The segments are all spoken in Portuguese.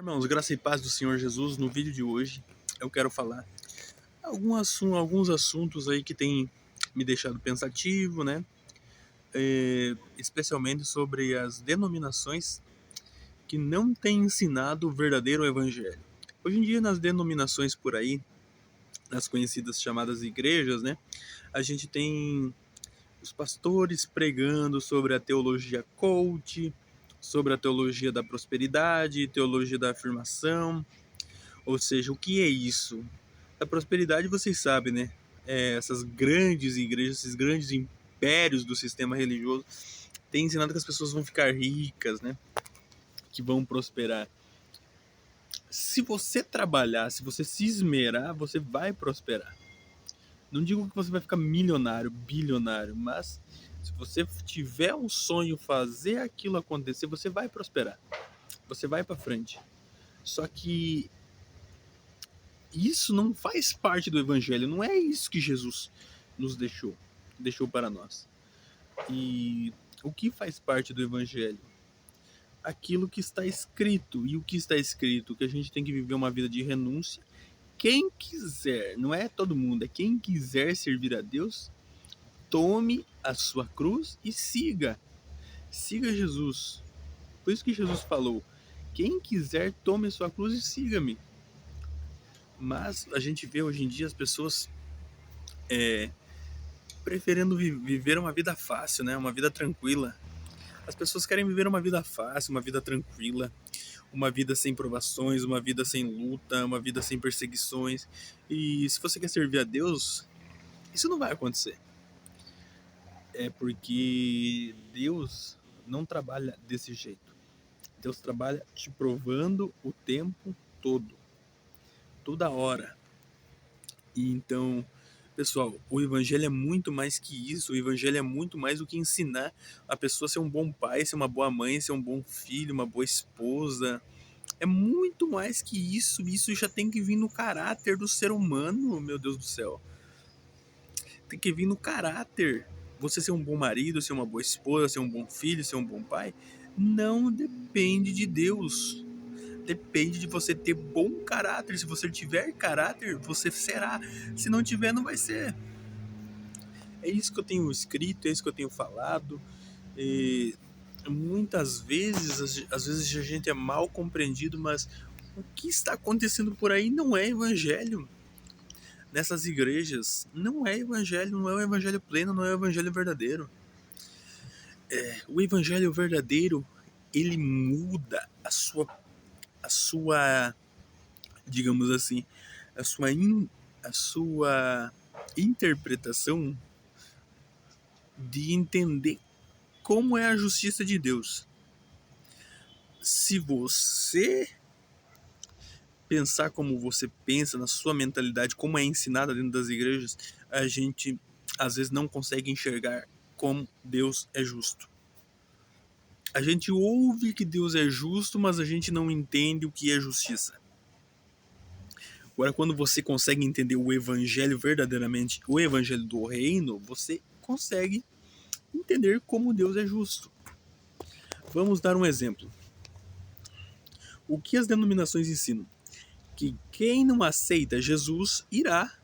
Irmãos, graça e paz do Senhor Jesus. No vídeo de hoje eu quero falar alguns assuntos aí que têm me deixado pensativo, né? Especialmente sobre as denominações que não têm ensinado o verdadeiro evangelho. Hoje em dia, nas denominações por aí, nas conhecidas chamadas igrejas, né? A gente tem os pastores pregando sobre a teologia coach, sobre a teologia da prosperidade, teologia da afirmação. Ou seja, o que é isso? A prosperidade, vocês sabem, né? Essas grandes igrejas, esses grandes impérios do sistema religioso têm ensinado que as pessoas vão ficar ricas, né? Que vão prosperar. Se você trabalhar, se você se esmerar, você vai prosperar. Não digo que você vai ficar milionário, bilionário, mas se você tiver um sonho, fazer aquilo acontecer, você vai prosperar. Você vai para frente. Só que isso não faz parte do evangelho, não é isso que Jesus nos deixou para nós. E o que faz parte do evangelho? Aquilo que está escrito. E o que está escrito? Que a gente tem que viver uma vida de renúncia. Quem quiser, não é todo mundo, é quem quiser servir a Deus, tome a sua cruz e siga. Siga Jesus. Por isso que Jesus falou: quem quiser, tome a sua cruz e siga-me. Mas a gente vê hoje em dia as pessoas preferindo viver uma vida fácil, né? Uma vida tranquila. As pessoas querem viver uma vida fácil, uma vida tranquila, uma vida sem provações, uma vida sem luta, uma vida sem perseguições. E se você quer servir a Deus, isso não vai acontecer. É porque Deus não trabalha desse jeito. Deus trabalha te provando o tempo todo, toda hora. E então, pessoal, o evangelho é muito mais que isso. O evangelho é muito mais do que ensinar a pessoa a ser um bom pai, ser uma boa mãe, ser um bom filho, uma boa esposa. É muito mais que isso. Isso já tem que vir no caráter do ser humano, meu Deus do céu. Tem que vir no caráter. Você ser um bom marido, ser uma boa esposa, ser um bom filho, ser um bom pai, não depende de Deus. Depende de você ter bom caráter. Se você tiver caráter, você será. Se não tiver, não vai ser. É isso que eu tenho escrito, é isso que eu tenho falado. E muitas vezes, às vezes a gente é mal compreendido, mas o que está acontecendo por aí não é evangelho. Nessas igrejas, não é evangelho, não é o evangelho pleno, não é o evangelho verdadeiro. O evangelho verdadeiro, ele muda a sua, digamos assim, a sua, a sua interpretação de entender como é a justiça de Deus. Se você pensar como você pensa, na sua mentalidade, como é ensinada dentro das igrejas, a gente às vezes não consegue enxergar como Deus é justo. A gente ouve que Deus é justo, mas a gente não entende o que é justiça. Agora, quando você consegue entender o evangelho verdadeiramente, o evangelho do reino, você consegue entender como Deus é justo. Vamos dar um exemplo. O que as denominações ensinam? Que quem não aceita Jesus irá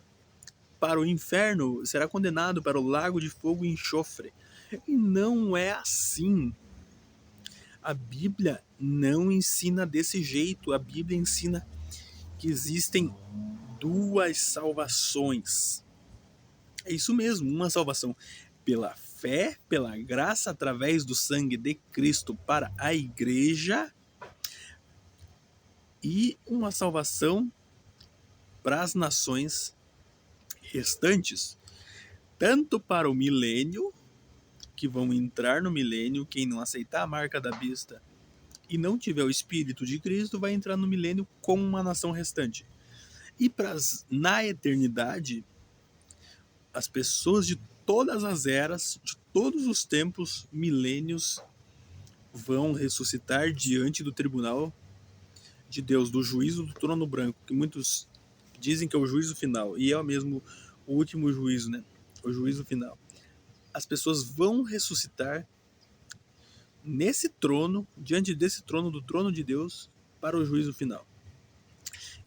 para o inferno, será condenado para o lago de fogo e enxofre. E não é assim. A Bíblia não ensina desse jeito. A Bíblia ensina que existem duas salvações. É isso mesmo, uma salvação pela fé, pela graça, através do sangue de Cristo para a igreja, e uma salvação para as nações restantes, tanto para o milênio, que vão entrar no milênio, quem não aceitar a marca da besta e não tiver o Espírito de Cristo, vai entrar no milênio como uma nação restante. E na eternidade, as pessoas de todas as eras, de todos os tempos, milênios, vão ressuscitar diante do tribunal de Deus, do juízo do trono branco, que muitos dizem que é o juízo final, e é mesmo o último juízo, né? O juízo final. As pessoas vão ressuscitar nesse trono, diante desse trono, do trono de Deus, para o juízo final.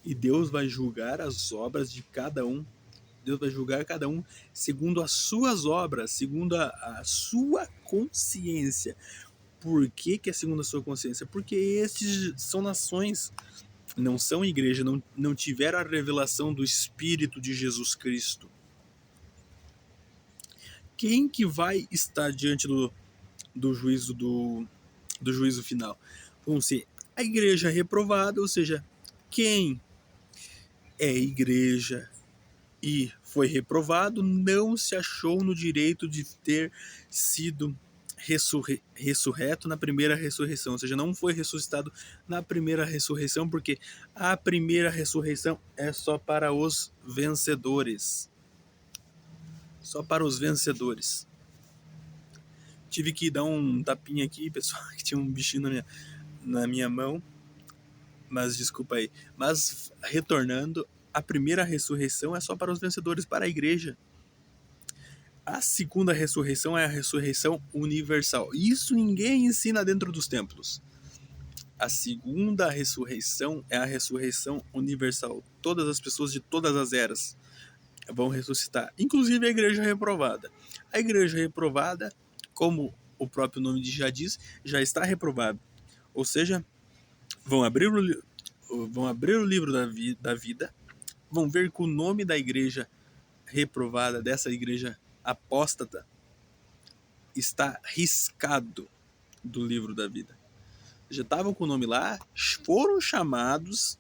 E Deus vai julgar as obras de cada um. Deus vai julgar cada um segundo as suas obras, segundo a sua consciência. Por que é segundo a sua consciência? Porque estes são nações, não são igreja, não tiveram a revelação do Espírito de Jesus Cristo. Quem que vai estar diante do juízo final? Vão ser a igreja reprovada, ou seja, quem é igreja e foi reprovado não se achou no direito de ter sido ressurreto na primeira ressurreição, ou seja, não foi ressuscitado na primeira ressurreição, porque a primeira ressurreição é só para os vencedores. Só para os vencedores. Tive que dar um tapinha aqui, pessoal, que tinha um bichinho na minha mão, mas desculpa aí. Mas retornando, a primeira ressurreição é só para os vencedores, para a igreja. A segunda ressurreição é a ressurreição universal. Isso ninguém ensina dentro dos templos. A segunda ressurreição é a ressurreição universal. Todas as pessoas de todas as eras vão ressuscitar, inclusive a igreja reprovada. A igreja reprovada, como o próprio nome já diz, já está reprovada. Ou seja, vão abrir o livro da vida, vão ver que o nome da igreja reprovada, dessa igreja apóstata, está riscado do livro da vida. Já estavam com o nome lá, foram chamados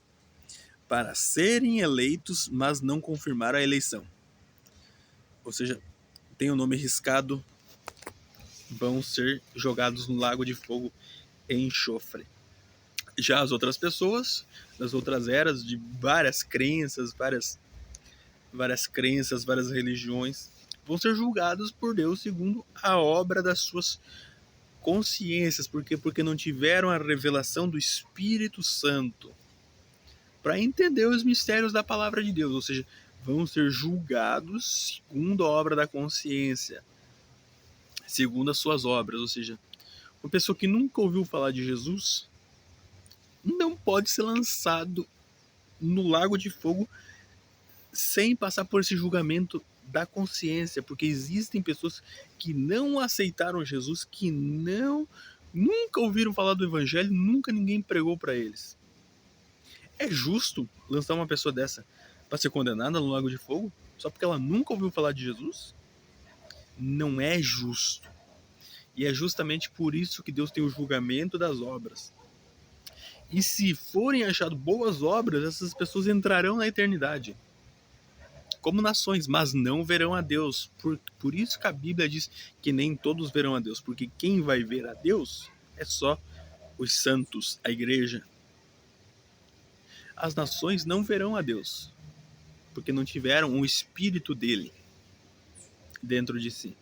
para serem eleitos, mas não confirmaram a eleição. Ou seja, tem o nome riscado, vão ser jogados no lago de fogo e enxofre. Já as outras pessoas, das outras eras, de várias crenças, várias religiões, vão ser julgados por Deus segundo a obra das suas consciências. Por quê? Porque não tiveram a revelação do Espírito Santo para entender os mistérios da palavra de Deus. Ou seja, vão ser julgados segundo a obra da consciência, segundo as suas obras. Ou seja, uma pessoa que nunca ouviu falar de Jesus não pode ser lançado no lago de fogo sem passar por esse julgamento da consciência, porque existem pessoas que não aceitaram Jesus, que nunca ouviram falar do evangelho, nunca ninguém pregou para eles. É justo lançar uma pessoa dessa para ser condenada no lago de fogo só porque ela nunca ouviu falar de Jesus? Não é justo. E é justamente por isso que Deus tem o julgamento das obras. E se forem achadas boas obras, essas pessoas entrarão na eternidade como nações, mas não verão a Deus. Por isso que a Bíblia diz que nem todos verão a Deus, porque quem vai ver a Deus é só os santos, a igreja. As nações não verão a Deus, porque não tiveram o Espírito dele dentro de si.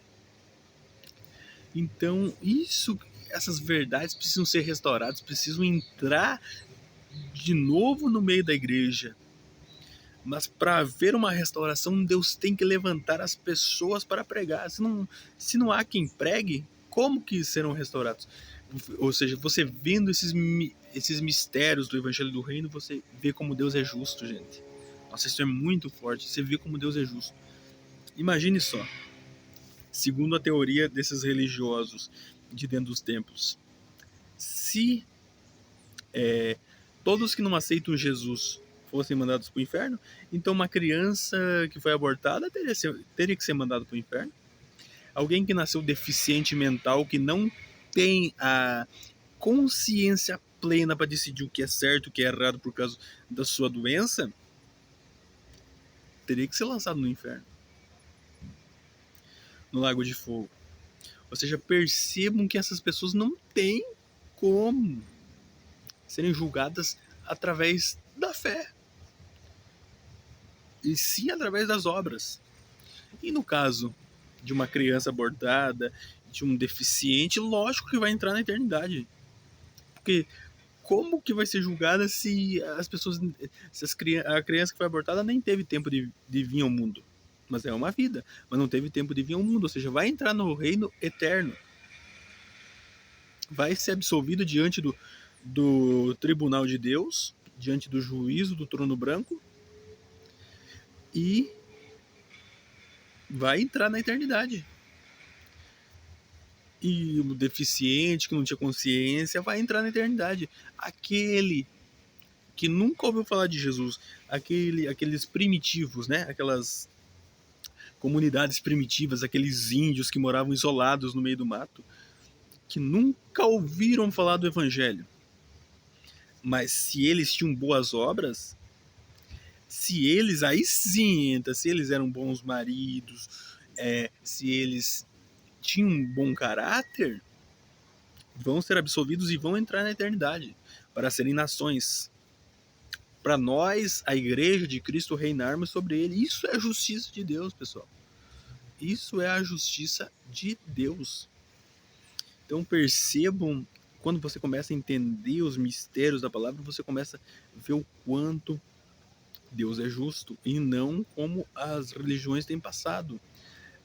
Então, essas verdades precisam ser restauradas, precisam entrar de novo no meio da igreja. Mas para haver uma restauração, Deus tem que levantar as pessoas para pregar. Se não há quem pregue, como que serão restaurados? Ou seja, você vendo esses mistérios do Evangelho do Reino, você vê como Deus é justo, gente. Nossa, isso é muito forte. Você vê como Deus é justo. Imagine só, segundo a teoria desses religiosos de dentro dos templos, se todos que não aceitam Jesus fossem mandados para o inferno, então uma criança que foi abortada teria que ser mandada para o inferno. Alguém que nasceu deficiente mental, que não tem a consciência plena para decidir o que é certo, o que é errado por causa da sua doença, teria que ser lançado no inferno, no lago de fogo. Ou seja, percebam que essas pessoas não têm como serem julgadas através da fé, e sim através das obras. E no caso de uma criança abortada, de um deficiente, lógico que vai entrar na eternidade. Porque como que vai ser julgada se a criança que foi abortada nem teve tempo de vir ao mundo? Mas é uma vida, mas não teve tempo de vir ao mundo, ou seja, vai entrar no reino eterno. Vai ser absolvido diante do tribunal de Deus, diante do juízo do trono branco, e vai entrar na eternidade. E o deficiente, que não tinha consciência, vai entrar na eternidade. Aquele que nunca ouviu falar de Jesus, aqueles primitivos, né? Aquelas comunidades primitivas, aqueles índios que moravam isolados no meio do mato, que nunca ouviram falar do evangelho. Mas se eles tinham boas obras, se eles, aí sim entra, se eles eram bons maridos, se eles tinham um bom caráter, vão ser absolvidos e vão entrar na eternidade para serem nações. Para nós, a igreja de Cristo, reinarmos sobre ele. Isso é a justiça de Deus, pessoal. Isso é a justiça de Deus. Então percebam, quando você começa a entender os mistérios da palavra, você começa a ver o quanto Deus é justo e não como as religiões têm passado.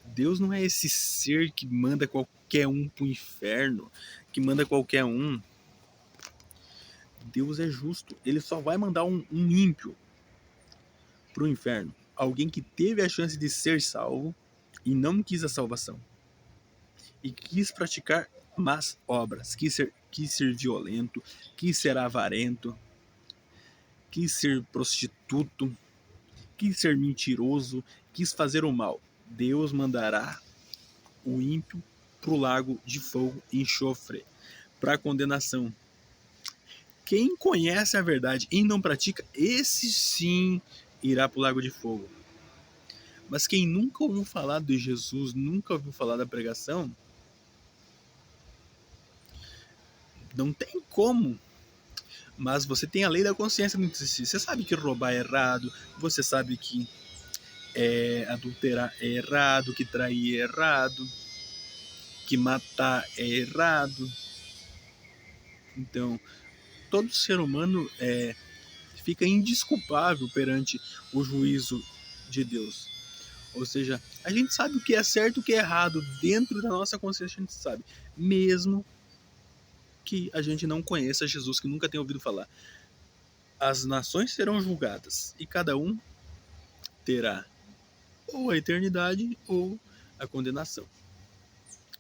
Deus não é esse ser que manda qualquer um pro inferno, que manda qualquer um. Deus é justo. Ele só vai mandar um ímpio pro inferno. Alguém que teve a chance de ser salvo e não quis a salvação. E quis praticar más obras. Quis ser violento, quis ser avarento, quis ser prostituto, quis ser mentiroso, quis fazer o mal. Deus mandará o ímpio pro lago de fogo e enxofre, para condenação. Quem conhece a verdade e não pratica, esse sim irá pro lago de fogo. Mas quem nunca ouviu falar de Jesus, nunca ouviu falar da pregação, não tem como. Mas você tem a lei da consciência dentro de si. Você sabe que roubar é errado, você sabe que adulterar é errado, que trair é errado, que matar é errado. Então, todo ser humano fica indesculpável perante o juízo de Deus. Ou seja, a gente sabe o que é certo e o que é errado. Dentro da nossa consciência a gente sabe. Mesmo que a gente não conheça Jesus, que nunca tenha ouvido falar. As nações serão julgadas e cada um terá ou a eternidade ou a condenação.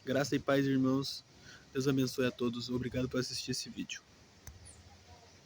Graça e paz, irmãos. Deus abençoe a todos. Obrigado por assistir esse vídeo.